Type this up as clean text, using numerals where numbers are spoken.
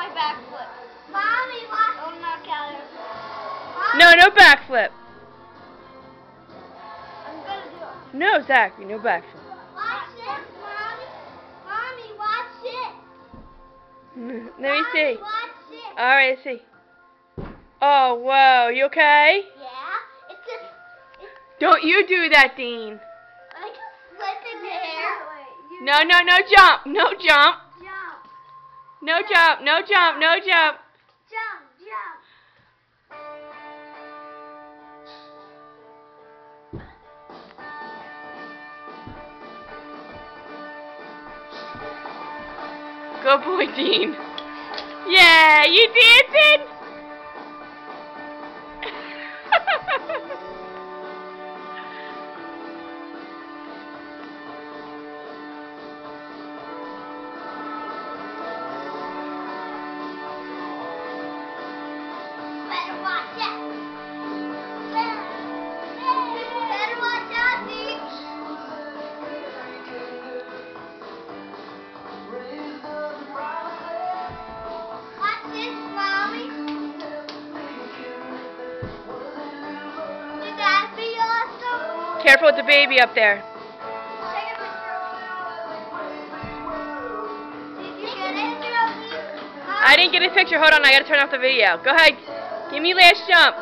my backflip. Mommy, watch. Oh, no, Callie. No, no backflip. I'm gonna do it. No, Zachary, no backflip. Watch this, Mommy. Mommy, watch it. Let me see. Watch it. Alright, let's see. Oh, whoa, you okay? Yeah, it's just... Don't you do that, Dean. Like flipping the hair. No, no, no jump. No jump. Jump. No jump. No jump. No jump. Jump, jump. Good boy, Dean. Yeah, you dancing? Better watch it. Better watch out, Dean. Watch this, Mommy. You gotta be awesome. Careful with the baby up there. Take a picture. Did you get it? I didn't get a picture. Hold on, I gotta turn off the video. Go ahead. Give me last jump.